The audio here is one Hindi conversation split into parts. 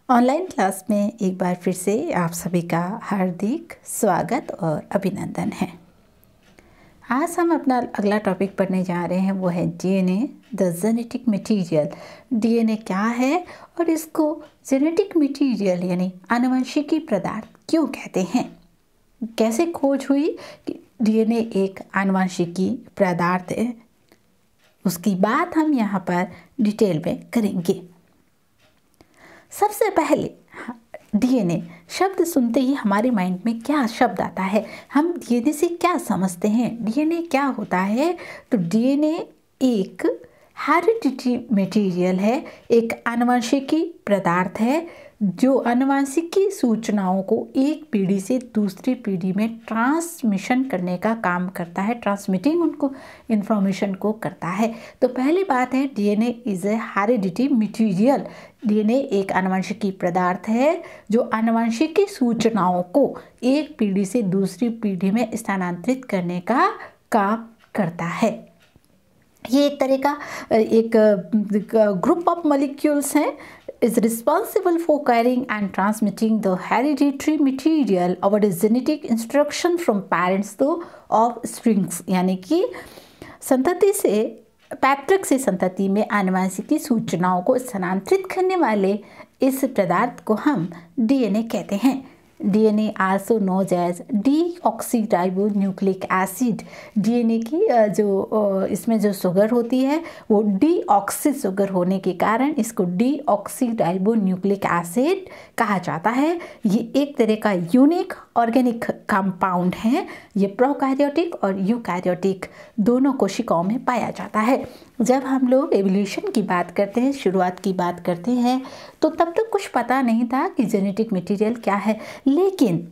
ऑनलाइन क्लास में एक बार फिर से आप सभी का हार्दिक स्वागत और अभिनंदन है। आज हम अपना अगला टॉपिक पढ़ने जा रहे हैं, वो है DNA the genetic material. DNA क्या है और इसको जेनेटिक मटेरियल यानी आनुवंशिकी पदार्थ क्यों कहते हैं। कैसे खोज हुई कि डीएनए एक आनुवंशिकी पदार्थ है, उसकी बात हम यहाँ पर डिटेल में करेंगे। सबसे पहले डीएनए शब्द सुनते ही हमारे माइंड में क्या शब्द आता है, हम डीएनए से क्या समझते हैं, डीएनए क्या होता है। तो डीएनए एक हेरिडिटरी मटेरियल है, एक आनुवंशिकी पदार्थ है जो आनुवंशिकी सूचनाओं को एक पीढ़ी से दूसरी पीढ़ी में ट्रांसमिशन करने का काम करता है, ट्रांसमिटिंग उनको इंफॉर्मेशन को करता है। तो पहली बात है DNA is A hereditary material. DNA एक आनुवंशिकी पदार्थ है जो आनुवंशिकी सूचनाओं को एक पीढ़ी से दूसरी पीढ़ी में स्थानांतरित करने का काम करता है। ये एक तरह का एक ग्रुप ऑफ मॉलिक्यूल्स हैं, is responsible for carrying and transmitting the hereditary material or the genetic instruction from parents to offsprings, यानी कि संतति से पैतृक से संतति में आनुवंशिकी सूचनाओं को स्थानांतरित करने वाले इस पदार्थ को हम डीएनए कहते हैं। DNA also known as deoxyribonucleic acid. DNA की जो इसमें जो शुगर होती है वो डीऑक्सी शुगर होने के कारण इसको डीऑक्सीराइबोन्यूक्लिक एसिड कहा जाता है। ये एक तरह का यूनिक ऑर्गेनिक कंपाउंड है। ये प्रोकैरियोटिक और यूकैरियोटिक दोनों कोशिकाओं में पाया जाता है। जब हम लोग एवोल्यूशन की बात करते हैं, शुरुआत की बात करते हैं, तो तब तक कुछ पता नहीं था कि जेनेटिक मटेरियल क्या है, लेकिन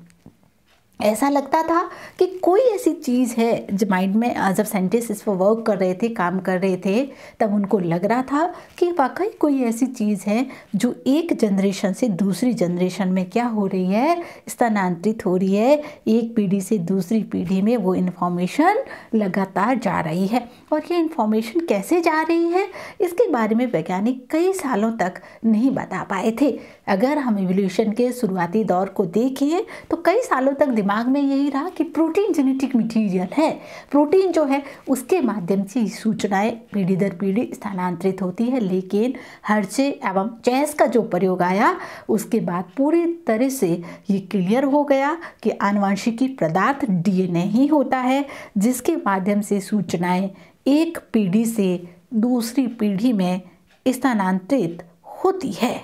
ऐसा लगता था कि कोई ऐसी चीज़ है जो माइंड में जब साइंटिस्ट इस पर वर्क कर रहे थे, काम कर रहे थे, तब उनको लग रहा था कि वाकई कोई ऐसी चीज़ है जो एक जनरेशन से दूसरी जनरेशन में क्या हो रही है, स्थानांतरित हो रही है। एक पीढ़ी से दूसरी पीढ़ी में वो इन्फॉर्मेशन लगातार जा रही है। और ये इन्फॉर्मेशन कैसे जा रही है, इसके बारे में वैज्ञानिक कई सालों तक नहीं बता पाए थे। अगर हम एवोल्यूशन के शुरुआती दौर को देखें तो कई सालों तक दिमाग में यही रहा कि प्रोटीन जेनेटिक मटेरियल है। प्रोटीन जो है उसके माध्यम से सूचनाएं पीढ़ी दर पीढ़ी स्थानांतरित होती है, लेकिन हर्शे एवं चेस का जो प्रयोग आया उसके बाद पूरी तरह से ये क्लियर हो गया कि आनुवंशिकी पदार्थ डीएनए ही होता है, जिसके माध्यम से सूचनाएं एक पीढ़ी से दूसरी पीढ़ी में स्थानांतरित होती है।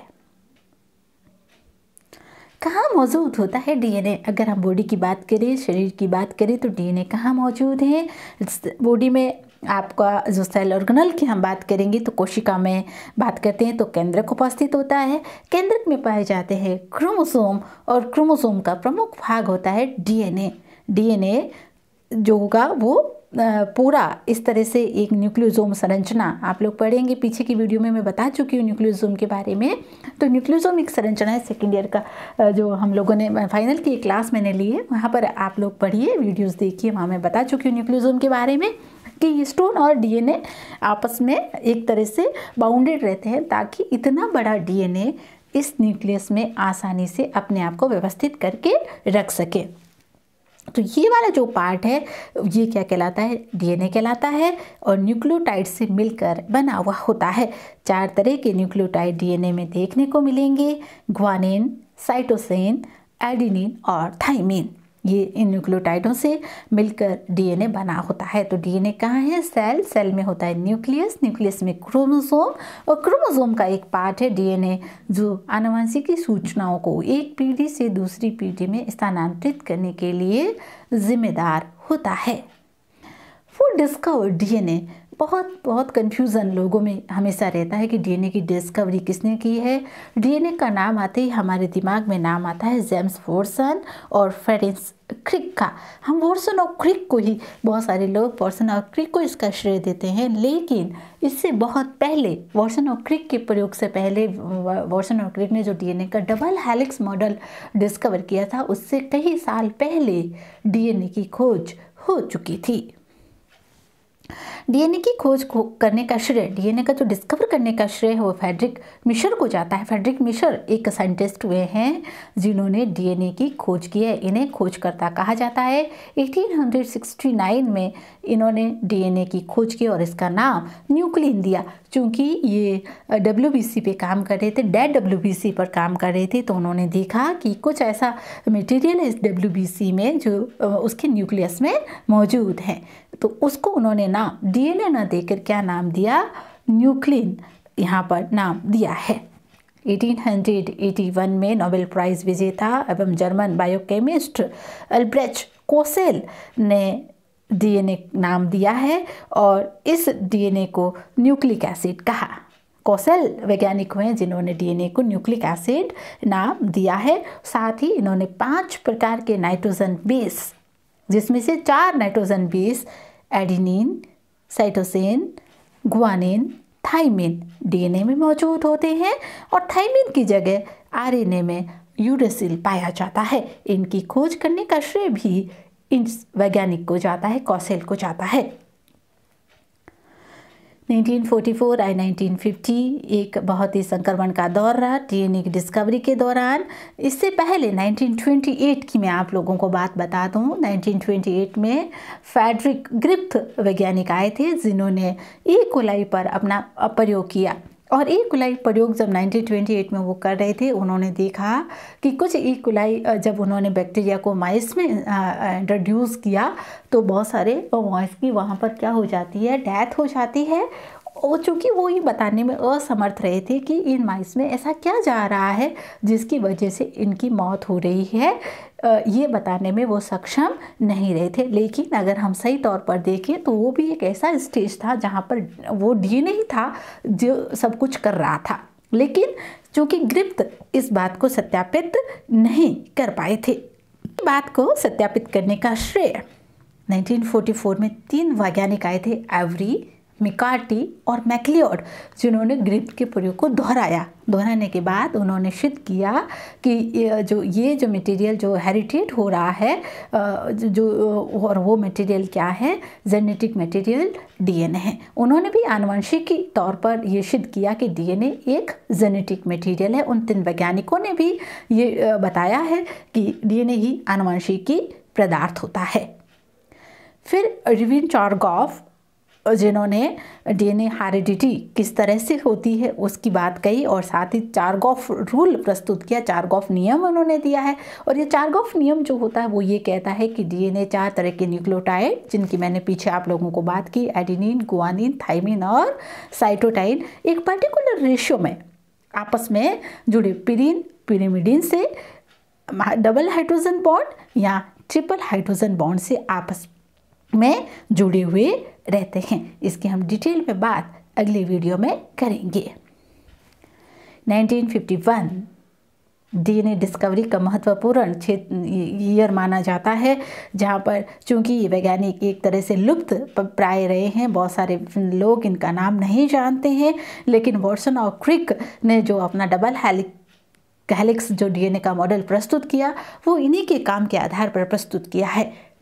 कहाँ मौजूद होता है डीएनए? अगर हम बॉडी की बात करें, शरीर की बात करें, तो डीएनए कहाँ मौजूद है? बॉडी में आपका जो सेल ऑर्गेनल की हम बात करेंगे तो कोशिका में बात करते हैं तो केंद्रक उपस्थित होता है। केंद्रक में पाए जाते हैं क्रोमोसोम और क्रोमोसोम का प्रमुख भाग होता है डीएनए। डीएनए जो होगा वो पूरा इस तरह से एक न्यूक्लियोसोम संरचना आप लोग पढ़ेंगे, पीछे की वीडियो में मैं बता चुकी हूँ न्यूक्लियोसोम के बारे में। तो न्यूक्लियोसोम एक संरचना है, सेकेंड ईयर का जो हम लोगों ने फाइनल की क्लास मैंने ली है, वहाँ पर आप लोग पढ़िए, वीडियोस देखिए, वहाँ मैं बता चुकी हूँ न्यूक्लियोसोम के बारे में कि हिस्टोन और डीएनए आपस में एक तरह से बाउंडेड रहते हैं ताकि इतना बड़ा डीएनए इस न्यूक्लियस में आसानी से अपने आप को व्यवस्थित करके रख सके। तो ये वाला जो पार्ट है ये क्या कहलाता है? डीएनए कहलाता है और न्यूक्लियोटाइड से मिलकर बना हुआ होता है। 4 तरह के न्यूक्लियोटाइड डीएनए में देखने को मिलेंगे, ग्वानिन, साइटोसिन, एडेनिन और थाइमिन। ये इन न्यूक्लियोटाइडों से मिलकर डीएनए बना होता है। तो डीएनए कहाँ है? सेल, सेल में होता है न्यूक्लियस, न्यूक्लियस में क्रोमोसोम और क्रोमोसोम का एक पार्ट है डीएनए जो आनुवंशिकी सूचनाओं को एक पीढ़ी से दूसरी पीढ़ी में स्थानांतरित करने के लिए जिम्मेदार होता है। वो डिस्कवर डीएनए बहुत कंफ्यूजन लोगों में हमेशा रहता है कि डीएनए की डिस्कवरी किसने की है। डीएनए का नाम आते ही हमारे दिमाग में नाम आता है जेम्स वॉटसन और फ्रेडेरिक क्रिक का। हम वॉटसन और क्रिक को ही, बहुत सारे लोग वॉटसन और क्रिक को इसका श्रेय देते हैं, लेकिन इससे बहुत पहले वॉटसन और क्रिक के प्रयोग से पहले वॉटसन और क्रिक ने जो डीएनए का डबल हेलिक्स मॉडल डिस्कवर किया था, उससे कई साल पहले डीएनए की खोज हो चुकी थी। डीएनए की खोज करने का श्रेय, डीएनए का जो डिस्कवर करने का श्रेय है वो फ्रेडरिक मिशर को जाता है। फ्रेडरिक मिशर एक साइंटिस्ट हुए हैं जिन्होंने डीएनए की खोज की है। इन्हें खोजकर्ता कहा जाता है। 1869 में इन्होंने डीएनए की खोज की और इसका नाम न्यूक्लिन दिया। चूँकि ये WBC पे काम कर रहे थे, डेड WBC पर काम कर रहे थे, तो उन्होंने देखा कि कुछ ऐसा मटेरियल है इस WBC में जो उसके न्यूक्लियस में मौजूद है, तो उसको उन्होंने नाम डीएनए न देकर क्या नाम दिया, न्यूक्लिन यहाँ पर नाम दिया है। 1881 में नोबेल प्राइज विजेता एवं जर्मन बायोकेमिस्ट अल्ब्रेcht कोसेल ने डीएनए नाम दिया है और इस डीएनए को न्यूक्लिक एसिड कहा। कोसेल वैज्ञानिक हुए जिन्होंने डीएनए को न्यूक्लिक एसिड नाम दिया है। साथ ही इन्होंने 5 प्रकार के नाइट्रोजन बेस, जिसमें से 4 nitrogen base adenine, cytosine, guanine, thymine DNA में मौजूद होते हैं और थाइमिन की जगह आरएनए में यूरेसिल पाया जाता है। इनकी खोज करने का श्रेय भी इन वैज्ञानिक को जाता है, कोसेल को जाता है। 1944 और 1950 एक बहुत ही संक्रमण का दौर रहा डीएनए की डिस्कवरी के दौरान। इससे पहले 1928 की मैं आप लोगों को बात बता दूं। 1928 में फ्रेडरिक ग्रिफ्थ वैज्ञानिक आए थे जिन्होंने ई कोलाई पर अपना प्रयोग किया। और ई कोलाई प्रयोग जब 1928 में वो कर रहे थे, उन्होंने देखा कि कुछ ई कोलाई जब उन्होंने बैक्टीरिया को माइस में इंट्रोड्यूस किया तो बहुत सारे माइस की वहाँ पर क्या हो जाती है, डेथ हो जाती है। और चूँकि वो ये बताने में असमर्थ रहे थे कि इन माइस में ऐसा क्या जा रहा है जिसकी वजह से इनकी मौत हो रही है, ये बताने में वो सक्षम नहीं रहे थे। लेकिन अगर हम सही तौर पर देखें तो वो भी एक ऐसा स्टेज था जहाँ पर वो डीएनए ही था जो सब कुछ कर रहा था। लेकिन चूँकि ग्रिफ्थ इस बात को सत्यापित नहीं कर पाए थे। बात को सत्यापित करने का श्रेय 1944 में 3 वैज्ञानिक आए थे, एवरी, मिकार्टी और मैक्लियोड, जिन्होंने ग्रिफ्थ के प्रयोग को दोहराया। दोहराने के बाद उन्होंने सिद्ध किया कि ये जो मटेरियल जो हेरिटेट हो रहा है और वो मटेरियल क्या है, जेनेटिक मटेरियल डीएनए है। उन्होंने भी आनुवंशिकी तौर पर ये सिद्ध किया कि डीएनए एक जेनेटिक मटेरियल है। उन 3 वैज्ञानिकों ने भी ये बताया है कि डीएनए ही आनुवंशिकी पदार्थ होता है। फिर एडविन चारगॉफ, जिन्होंने डीएनए हेरिडिटी किस तरह से होती है उसकी बात कही और साथ ही चारगॉफ रूल प्रस्तुत किया, चारगॉफ नियम उन्होंने दिया है। और ये चारगॉफ नियम जो होता है वो ये कहता है कि डीएनए 4 तरह के न्यूक्लियोटाइड, जिनकी मैंने पीछे आप लोगों को बात की, एडेनिन, गुआनिन, थाइमिन और साइटोटाइन, एक पर्टिकुलर रेशियो में आपस में जुड़े पिरिमिडिन से डबल हाइड्रोजन बॉन्ड या ट्रिपल हाइड्रोजन बॉन्ड से आपस में जुड़े हुए रहते हैं। इसकी हम डिटेल में बात अगले वीडियो में करेंगे। 1951 डीएनए डिस्कवरी का महत्वपूर्ण ईयर माना जाता है, जहाँ पर चूँकि ये वैज्ञानिक एक तरह से लुप्त प्राय रहे हैं, बहुत सारे लोग इनका नाम नहीं जानते हैं, लेकिन वॉटसन और क्रिक ने जो अपना डबल हेलिक्स जो डीएनए का मॉडल प्रस्तुत किया वो इन्हीं के काम के आधार पर प्रस्तुत किया है।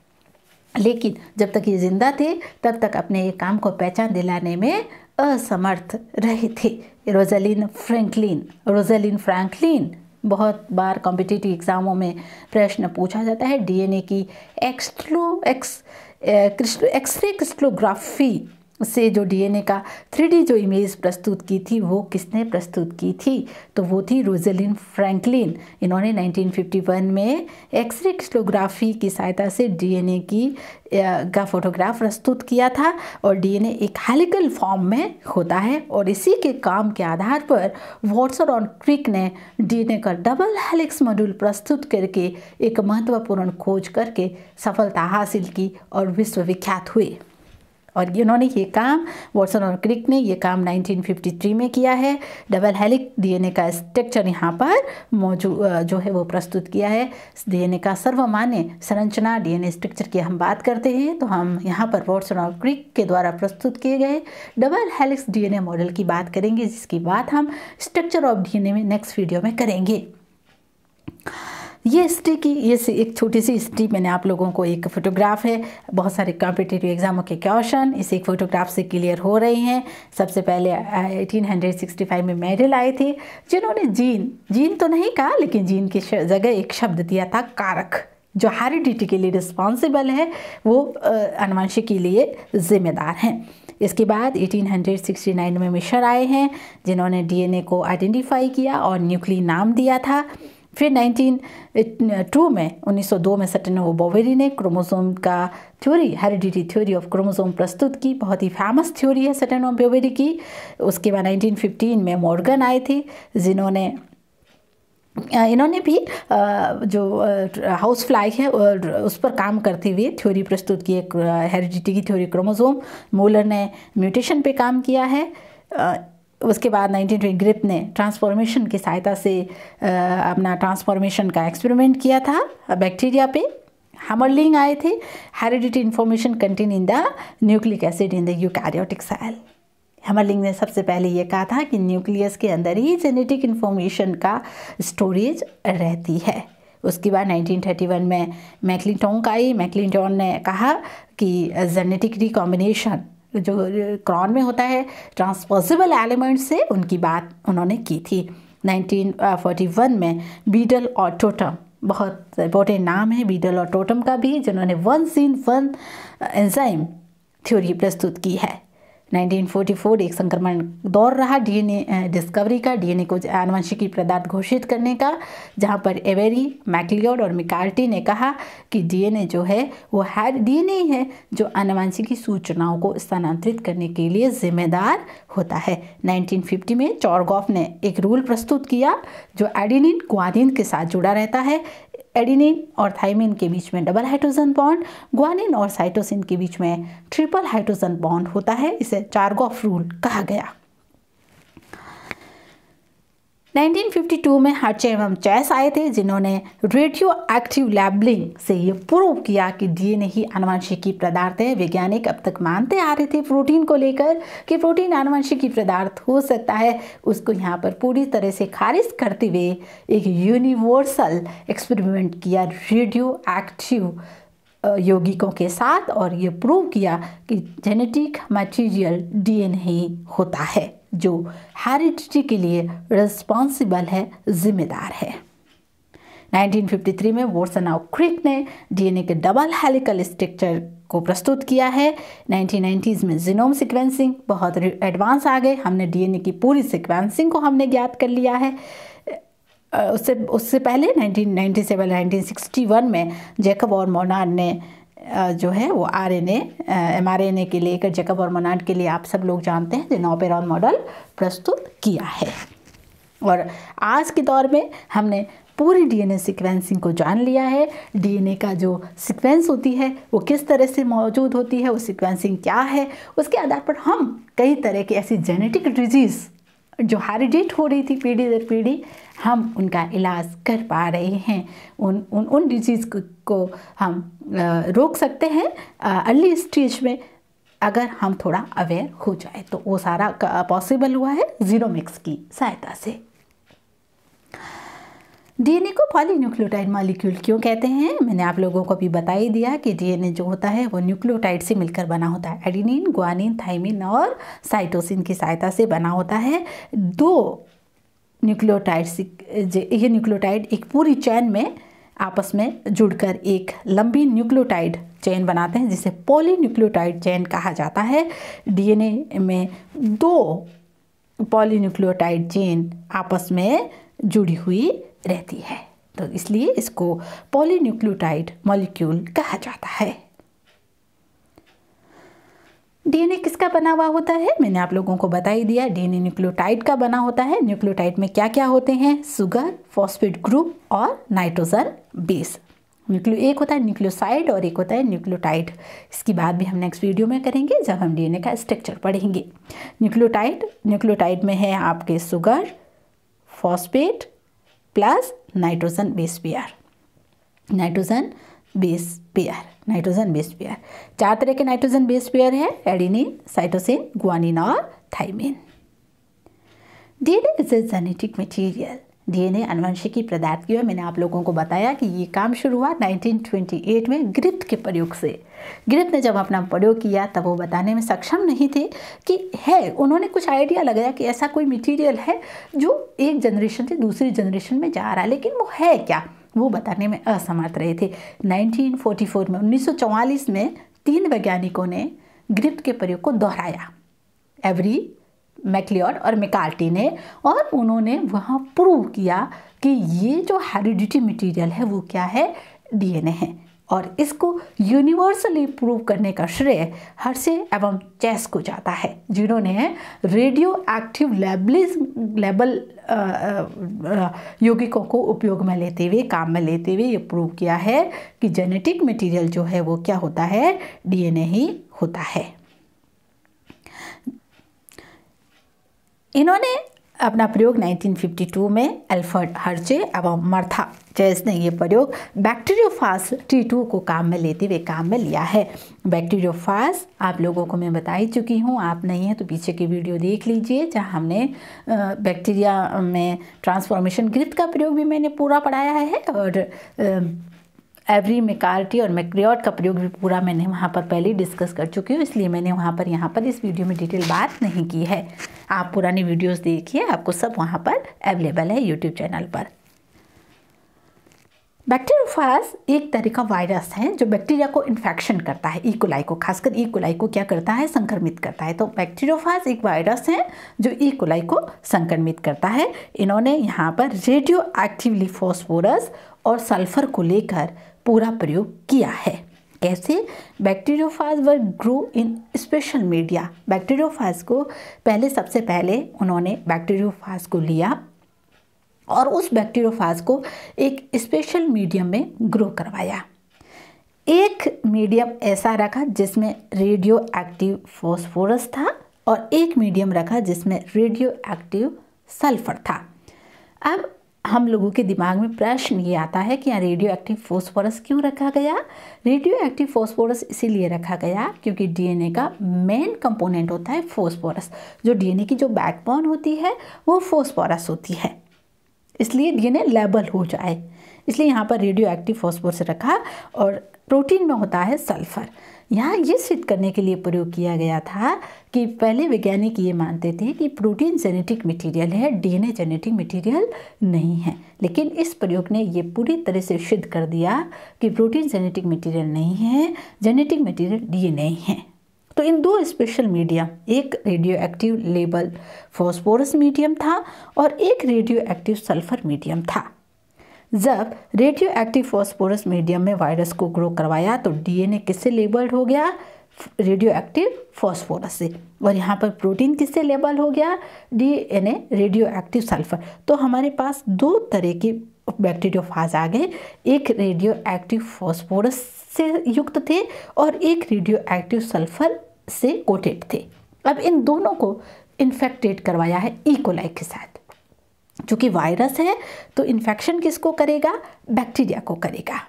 लेकिन जब तक ये जिंदा थे तब तक अपने ये काम को पहचान दिलाने में असमर्थ रहे थे। रोजालिन फ्रैंकलिन बहुत बार कॉम्पिटिटिव एग्जामों में प्रश्न पूछा जाता है। डीएनए की एक्सरे क्रिस्टलोग्राफी से जो डीएनए का 3D जो इमेज प्रस्तुत की थी वो किसने प्रस्तुत की थी, तो वो थी रोजालिन फ्रैंकलिन। इन्होंने 1951 में एक्सरे क्रिस्टलोग्राफी की सहायता से डीएनए का फोटोग्राफ प्रस्तुत किया था। और डीएनए एक हेलिकल फॉर्म में होता है और इसी के काम के आधार पर वॉटसन और क्रिक ने डीएनए का डबल हेलिक्स मॉड्यूल प्रस्तुत करके एक महत्वपूर्ण खोज करके सफलता हासिल की और विश्वविख्यात हुए। और इन्होंने ये काम, वॉटसन और क्रिक ने ये काम 1953 में किया है। डबल हेलिक्स डीएनए का स्ट्रक्चर यहाँ पर मौजूद जो है वो प्रस्तुत किया है। डीएनए का सर्वमान्य संरचना डीएनए स्ट्रक्चर की हम बात करते हैं तो हम यहाँ पर वॉटसन और क्रिक के द्वारा प्रस्तुत किए गए डबल हेलिक्स डीएनए मॉडल की बात करेंगे, जिसकी बात हम स्ट्रक्चर ऑफ डीएनए में नेक्स्ट वीडियो में करेंगे। ये हिस्ट्री की एक छोटी सी हिस्ट्री मैंने आप लोगों को, एक फ़ोटोग्राफ है, बहुत सारे कॉम्पिटिटिव एग्जामों के क्वेश्चन इस एक फ़ोटोग्राफ से क्लियर हो रहे हैं। सबसे पहले 1865 में मेडल आए थे जिन्होंने जीन तो नहीं कहा, लेकिन जीन की जगह एक शब्द दिया था कारक, जो हेरिडिटी के लिए रिस्पॉन्सिबल है, वो आनुवंशिक के लिए जिम्मेदार हैं। इसके बाद 1869 में मिशर आए हैं जिन्होंने डीएनए को आइडेंटिफाई किया और न्यूक्लिक नाम दिया था। फिर 1902 में सटेनोव बोवेरी ने क्रोमोसोम का theory, heredity theory of chromosome प्रस्तुत की। बहुत ही फेमस थ्योरी है सटेनोव बोवेरी की। उसके बाद 1915 में मॉर्गन आए थे जिन्होंने इन्होंने भी जो हाउस फ्लाई है उस पर काम करते हुए थ्योरी प्रस्तुत की, एक हेरिडिटी की थ्योरी क्रोमोसोम। मूलर ने म्यूटेशन पे काम किया है। उसके बाद 1920 ग्रिप ने ट्रांसफॉर्मेशन की सहायता से अपना ट्रांसफॉर्मेशन का एक्सपेरिमेंट किया था बैक्टीरिया पे। हैमरलिंग आए थे, heredity information contain in the nucleic acid in the eukaryotic cell. Hammerling ने सबसे पहले ये कहा था कि न्यूक्लियस के अंदर ही जेनेटिक इन्फॉर्मेशन का स्टोरेज रहती है। उसके बाद 1931 में मैक्लिंटोक आई। मैक्लिंटोक ने कहा कि जेनेटिक रिकॉम्बिनेशन जो क्रॉन में होता है ट्रांसपोजेबल एलिमेंट से, उनकी बात उन्होंने की थी। 1941 में बीडल और टोटम, बहुत इंपॉर्टेंट नाम है बीडल और टोटम का भी, जिन्होंने one gene one enzyme theory प्रस्तुत की है। 1944 एक संक्रमण दौर रहा डीएनए डिस्कवरी का, डीएनए को आनुवंशिकी पदार्थ घोषित करने का, जहां पर एवेरी, मैक्लियोड और मिकार्टी ने कहा कि डीएनए जो है वो डीएनए है जो आनुवंशिकी सूचनाओं को स्थानांतरित करने के लिए जिम्मेदार होता है। 1950 में चॉरगॉफ ने एक रूल प्रस्तुत किया जो एडेनिन ग्वानिन के साथ जुड़ा रहता है। एडेनिन और थाइमिन के बीच में डबल हाइड्रोजन बॉन्ड, ग्वानिन और साइटोसिन के बीच में ट्रिपल हाइड्रोजन बॉन्ड होता है। इसे चारगॉफ रूल कहा गया। 1952 में हर्चे एवं चैस आए थे जिन्होंने रेडियो एक्टिव लैबलिंग से ये प्रूव किया कि डीएनए ही आनुवंशिकी पदार्थ है। वैज्ञानिक अब तक मानते आ रहे थे प्रोटीन को लेकर कि प्रोटीन आनुवंशिकी पदार्थ हो सकता है, उसको यहाँ पर पूरी तरह से खारिज करते हुए एक यूनिवर्सल एक्सपेरिमेंट किया रेडियो एक्टिव यौगिकों के साथ, और ये प्रूव किया कि जेनेटिक मटेरियल डीएनए ही होता है जो हेरिडिटी के लिए रिस्पॉन्सिबल है, जिम्मेदार है। 1953 में वॉटसन और क्रिक ने डीएनए के डबल हेलिकल स्ट्रक्चर को प्रस्तुत किया है। 1990s में जीनोम सीक्वेंसिंग, बहुत एडवांस आ गए, हमने डीएनए की पूरी सीक्वेंसिंग को हमने ज्ञात कर लिया है। उससे पहले 1961 में जैकब और मोनार्ड ने जो है वो mRNA के लेकर, जैकब और मोनार्ड के लिए आप सब लोग जानते हैं, जिन्होंने ओपेरॉन मॉडल प्रस्तुत किया है। और आज के दौर में हमने पूरी डीएनए सीक्वेंसिंग को जान लिया है। डीएनए का जो सीक्वेंस होती है वो किस तरह से मौजूद होती है, वो सीक्वेंसिंग क्या है, उसके आधार पर हम कई तरह की ऐसी जेनेटिक डिजीज़ जो हेरिडेट हो रही थी पीढ़ी दर पीढ़ी, हम उनका इलाज कर पा रहे हैं। उन डिजीज़ को हम रोक सकते हैं अर्ली स्टेज में, अगर हम थोड़ा अवेयर हो जाए तो वो सारा पॉसिबल हुआ है जीनोमिक्स की सहायता से। डीएनए को पॉलीन्यूक्लियोटाइड मॉलिक्यूल क्यों कहते हैं, मैंने आप लोगों को भी बता ही दिया कि डीएनए जो होता है वो न्यूक्लियोटाइड से मिलकर बना होता है। एडेनिन, ग्वानिन, थाइमिन और साइटोसिन की सहायता से बना होता है। दो न्यूक्लियोटाइड्स, ये न्यूक्लियोटाइड एक पूरी चेन में आपस में जुड़कर एक लंबी न्यूक्लियोटाइड चेन बनाते हैं जिसे पॉलीन्यूक्लियोटाइड चेन कहा जाता है। डीएनए में दो पॉलीन्यूक्लियोटाइड चेन आपस में जुड़ी हुई रहती है, तो इसलिए इसको पॉलीन्यूक्लियोटाइड मॉलिक्यूल कहा जाता है। डीएनए किसका बना हुआ होता है, मैंने आप लोगों को बता ही दिया। डीएनए न्यूक्लियोटाइड का बना होता है। न्यूक्लियोटाइड में क्या क्या होते हैं, शुगर, फॉस्फेट ग्रुप और नाइट्रोजन बेस। एक होता है न्यूक्लियोसाइड और एक होता है न्यूक्लियोटाइड। इसकी बात भी हम नेक्स्ट वीडियो में करेंगे जब हम डीएनए का स्ट्रक्चर पढ़ेंगे। न्यूक्लियोटाइड में है आपके sugar, phosphate plus nitrogen base pair. Nitrogen base pair, चार तरह के नाइट्रोजन बेस पेयर है, एडेनिन, साइटोसिन, ग्वानिन और thymine. DNA is a genetic material. DNA आनुवंशिकी पदार्थ की है। मैंने आप लोगों को बताया कि ये काम शुरू हुआ 1928 में ग्रिफ्थ के प्रयोग से। ग्रिफ्थ ने जब अपना प्रयोग किया तब वो बताने में सक्षम नहीं थे कि है, उन्होंने कुछ आइडिया लगाया कि ऐसा कोई मटेरियल है जो एक जनरेशन से दूसरी जनरेशन में जा रहा है, लेकिन वो है क्या, वो बताने में असमर्थ रहे थे। 1944 में 1944 में 3 वैज्ञानिकों ने ग्रिफ्थ के प्रयोग को दोहराया, एवरी, मैकलियोड और मैकार्टी ने, और उन्होंने वहाँ प्रूव किया कि ये जो हेरिडिटी मटेरियल है वो क्या है, डीएनए है। और इसको यूनिवर्सली प्रूव करने का श्रेय हर्शे एवं चेस को जाता है, जिन्होंने रेडियो एक्टिव लेबल यौगिकों को उपयोग में लेते हुए, काम में लेते हुए ये प्रूव किया है कि जेनेटिक मटेरियल जो है वो क्या होता है, डीएनए ही होता है। इन्होंने अपना प्रयोग 1952 में अल्फ्रेड हर्शे एवं मार्था चेस ने ये प्रयोग बैक्टीरियोफाज T2 को काम में लेते हुए काम में लिया है। बैक्टीरियोफाज आप लोगों को मैं बता ही चुकी हूँ, आप नहीं हैं तो पीछे की वीडियो देख लीजिए, जहाँ हमने बैक्टीरिया में ट्रांसफॉर्मेशन ग्रिफ्थ का प्रयोग भी मैंने पूरा पढ़ाया है, और एवरी, मैकार्टी और मैकलियोड का प्रयोग भी पूरा मैंने वहाँ पर पहले ही डिस्कस कर चुकी हूँ, इसलिए मैंने यहाँ पर इस वीडियो में डिटेल बात नहीं की है। आप पुरानी वीडियोस देखिए, आपको सब वहाँ पर अवेलेबल है यूट्यूब चैनल पर। बैक्टीरियोफाज एक तरह का वायरस है जो बैक्टीरिया को इन्फेक्शन करता है, ई-कोलाई को, खासकर ई-कोलाई को क्या करता है, संक्रमित करता है। तो बैक्टीरियोफाज एक वायरस है जो ई-कोलाई को संक्रमित करता है। इन्होंने यहाँ पर रेडियो एक्टिवली फॉस्फोरस और सल्फर को लेकर पूरा प्रयोग किया है। कैसे? Bacteriophage were grow in special media. Bacteriophage को सबसे पहले उन्होंने बैक्टीरियोफाज को लिया और उस बैक्टीरियोफाज को एक स्पेशल मीडियम में ग्रो करवाया। एक मीडियम ऐसा रखा जिसमें रेडियो एक्टिव फॉस्फोरस था और एक मीडियम रखा जिसमें रेडियो एक्टिव सल्फर था। अब हम लोगों के दिमाग में प्रश्न ये आता है कि यहाँ रेडियो एक्टिव फॉस्फोरस क्यों रखा गया? रेडियो एक्टिव फॉस्फोरस इसीलिए रखा गया क्योंकि डीएनए का मेन कंपोनेंट होता है फॉस्फोरस। जो डीएनए की जो बैकबोन होती है वो फॉस्फोरस होती है, इसलिए डीएनए लेबल हो जाए, इसलिए यहाँ पर रेडियो एक्टिव फॉस्फोरस रखा। और प्रोटीन में होता है सल्फर। यहाँ ये सिद्ध करने के लिए प्रयोग किया गया था कि पहले वैज्ञानिक ये मानते थे कि प्रोटीन जेनेटिक मटेरियल है, डीएनए जेनेटिक मटेरियल नहीं है, लेकिन इस प्रयोग ने ये पूरी तरह से सिद्ध कर दिया कि प्रोटीन जेनेटिक मटेरियल नहीं है, जेनेटिक मटेरियल डीएनए है। तो इन दो स्पेशल मीडियम, एक radio active label phosphorus medium था और एक रेडियो एक्टिव सल्फर मीडियम था। जब रेडियो एक्टिव फॉस्फोरस मीडियम में वायरस को ग्रो करवाया तो डीएनए किससे लेबल्ड हो गया? रेडियो एक्टिव फॉस्फोरस से। और यहाँ पर प्रोटीन किससे लेबल हो गया? DNA radio active sulphur. तो हमारे पास दो तरह के बैक्टीरियोफाज आ गए, एक रेडियो एक्टिव फॉस्फोरस से युक्त थे और एक रेडियो एक्टिव सल्फर से कोटेड थे। अब इन दोनों को इन्फेक्टेड करवाया है ई-कोलाई के साथ। चूँकि वायरस है तो इन्फेक्शन किसको करेगा? बैक्टीरिया को करेगा।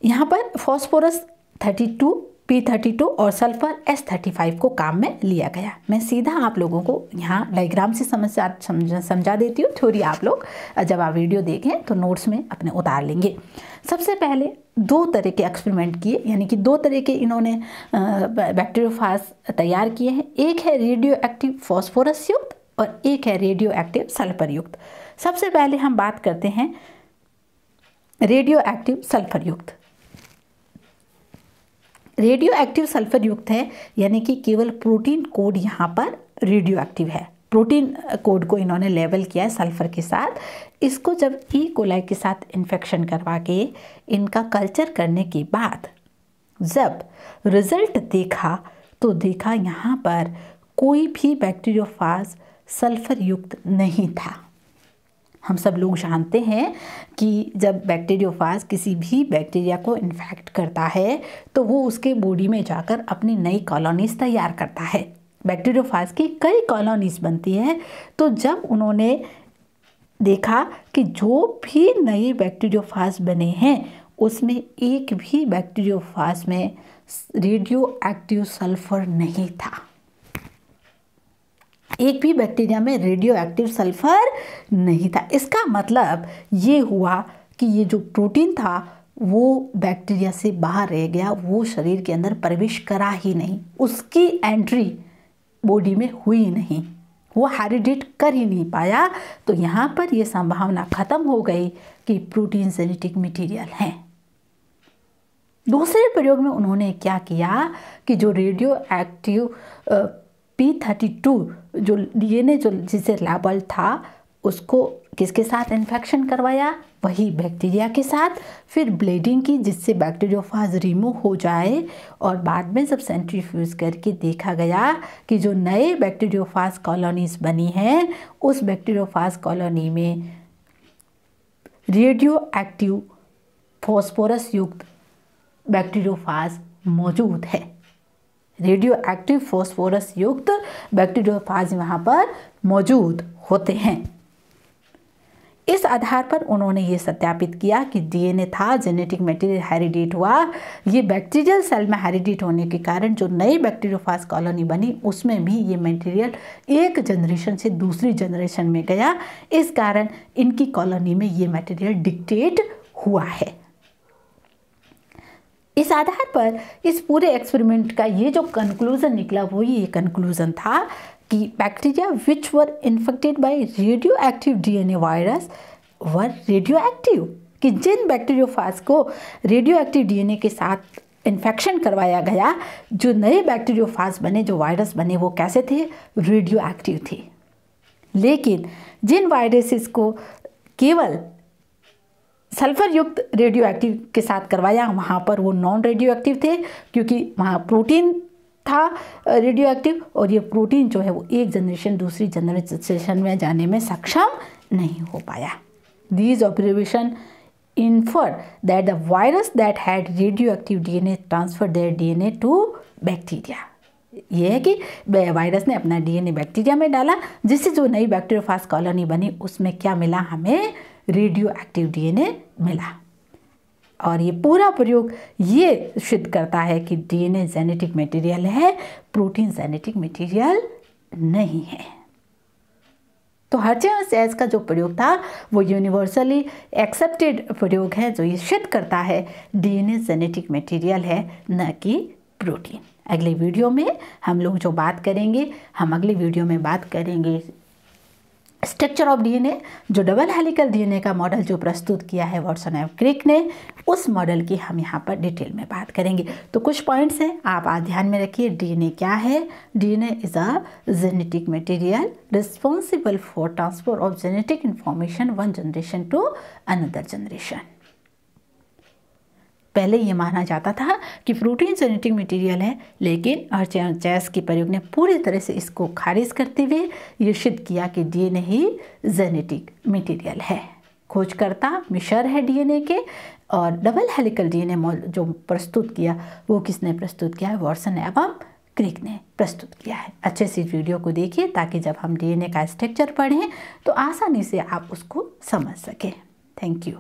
यहाँ पर फॉस्फोरस 32, P32 और सल्फर S35 को काम में लिया गया। मैं सीधा आप लोगों को यहाँ डायग्राम से समझा देती हूँ। थ्योरी आप लोग जब आप वीडियो देखें तो नोट्स में अपने उतार लेंगे। सबसे पहले दो तरह के एक्सपेरिमेंट किए, यानी कि दो तरह के इन्होंने बैक्टीरियोफाज तैयार किए हैं। एक है रेडियो एक्टिव फॉस्फोरस युक्त और एक है रेडियो एक्टिव सल्फर युक्त। सबसे पहले हम बात करते हैं रेडियो एक्टिव सल्फर युक्त। रेडियो एक्टिव सल्फर युक्त है यानी कि केवल प्रोटीन कोड यहाँ पर रेडियो एक्टिव है। प्रोटीन कोड को इन्होंने लेबल किया है सल्फर के साथ। इसको जब ई-कोलाई के साथ इन्फेक्शन करवा के इनका कल्चर करने के बाद जब रिजल्ट देखा तो देखा यहाँ पर कोई भी बैक्टीरियोफाज सल्फर युक्त नहीं था। हम सब लोग जानते हैं कि जब बैक्टीरियोफाज किसी भी बैक्टीरिया को इन्फेक्ट करता है तो वो उसके बॉडी में जाकर अपनी नई कॉलोनीज तैयार करता है। बैक्टीरियोफाज की कई कॉलोनीज बनती है। तो जब उन्होंने देखा कि जो भी नए बैक्टीरियोफाज बने हैं उसमें एक भी बैक्टीरियोफाज में रेडियो एक्टिव सल्फर नहीं था। एक भी बैक्टीरिया में रेडियो एक्टिव सल्फर नहीं था। इसका मतलब ये हुआ कि ये जो प्रोटीन था वो बैक्टीरिया से बाहर रह गया, वो शरीर के अंदर प्रवेश करा ही नहीं, उसकी एंट्री बॉडी में हुई नहीं, वो हेरिडेट कर ही नहीं पाया। तो यहाँ पर ये संभावना खत्म हो गई कि प्रोटीन जेनेटिक मटेरियल है। दूसरे प्रयोग में उन्होंने क्या किया कि जो रेडियो एक्टिव P32 जो डीएनए जो जिसे लेबल था उसको किसके साथ इन्फेक्शन करवाया, वही बैक्टीरिया के साथ, फिर ब्लीडिंग की जिससे बैक्टीरियोफाज रिमूव हो जाए, और बाद में जब सेंट्रीफ्यूज करके देखा गया कि जो नए बैक्टीरियोफाज कॉलोनीज बनी हैं उस बैक्टीरियोफाज कॉलोनी में रेडियो एक्टिव फॉस्फोरस युक्त बैक्टीरियोफाज मौजूद है। रेडियो एक्टिव फॉस्फोरस युक्त बैक्टीरियोफाज वहाँ पर मौजूद होते हैं। इस आधार पर उन्होंने ये सत्यापित किया कि डीएनए था, जेनेटिक मटेरियल हेरिडेट हुआ। ये बैक्टीरियल सेल में हेरिडेट होने के कारण जो नई बैक्टीरियोफाज कॉलोनी बनी उसमें भी ये मटेरियल एक जनरेशन से दूसरी जनरेशन में गया। इस कारण इनकी कॉलोनी में ये मटेरियल डिक्टेट हुआ है। इस आधार पर इस पूरे एक्सपेरिमेंट का ये जो कंक्लूजन निकला वो ये कंक्लूजन था कि bacteria which were infected by radio active DNA virus were radio active, कि जिन बैक्टीरियोफाज को रेडियो एक्टिव डीएनए के साथ इन्फेक्शन करवाया गया, जो नए बैक्टीरियोफाज बने, जो वायरस बने, वो कैसे थे, रेडियो एक्टिव थे। लेकिन जिन वायरसेस को केवल सल्फर युक्त रेडियो एक्टिव के साथ करवाया वहाँ पर वो नॉन रेडियो एक्टिव थे, क्योंकि वहाँ प्रोटीन था रेडियो एक्टिव, और ये प्रोटीन जो है वो एक जनरेशन दूसरी जनरेशन में जाने में सक्षम नहीं हो पाया। These observation infer that the virus that had radioactive DNA transferred their DNA to bacteria। ये है कि वायरस ने अपना डीएनए बैक्टीरिया में डाला, जिससे जो नई बैक्टीरियोफाज कॉलोनी बनी उसमें क्या मिला, हमें रेडियो एक्टिव डीएनए मिला। और ये पूरा प्रयोग ये सिद्ध करता है कि डीएनए जेनेटिक मटेरियल है, प्रोटीन जेनेटिक मटेरियल नहीं है। तो हर्चे चेस का जो प्रयोग था वो यूनिवर्सली एक्सेप्टेड प्रयोग है, जो ये सिद्ध करता है डीएनए जेनेटिक मटेरियल है, न कि प्रोटीन। अगले वीडियो में हम लोग जो बात करेंगे, हम अगले वीडियो में बात करेंगे स्ट्रक्चर ऑफ डीएनए, जो डबल हेलिकल डीएनए का मॉडल जो प्रस्तुत किया है वाटसन एवं क्रिक ने, उस मॉडल की हम यहाँ पर डिटेल में बात करेंगे। तो कुछ पॉइंट्स हैं, आप ध्यान में रखिए। डीएनए क्या है? DNA is a genetic material responsible for transfer of genetic information one generation to another generation. पहले ये माना जाता था कि प्रोटीन जेनेटिक मटेरियल है, लेकिन चेस के प्रयोग ने पूरी तरह से इसको खारिज करते हुए ये सिद्ध किया कि डीएनए ही जेनेटिक मटेरियल है। खोजकर्ता मिशर है डीएनए के, और डबल हेलिकल डीएनए जो प्रस्तुत किया वो किसने प्रस्तुत किया है? वाटसन एवं क्रिक ने प्रस्तुत किया है। अच्छे से इस वीडियो को देखिए ताकि जब हम डीएनए का स्ट्रक्चर पढ़ें तो आसानी से आप उसको समझ सकें। Thank you.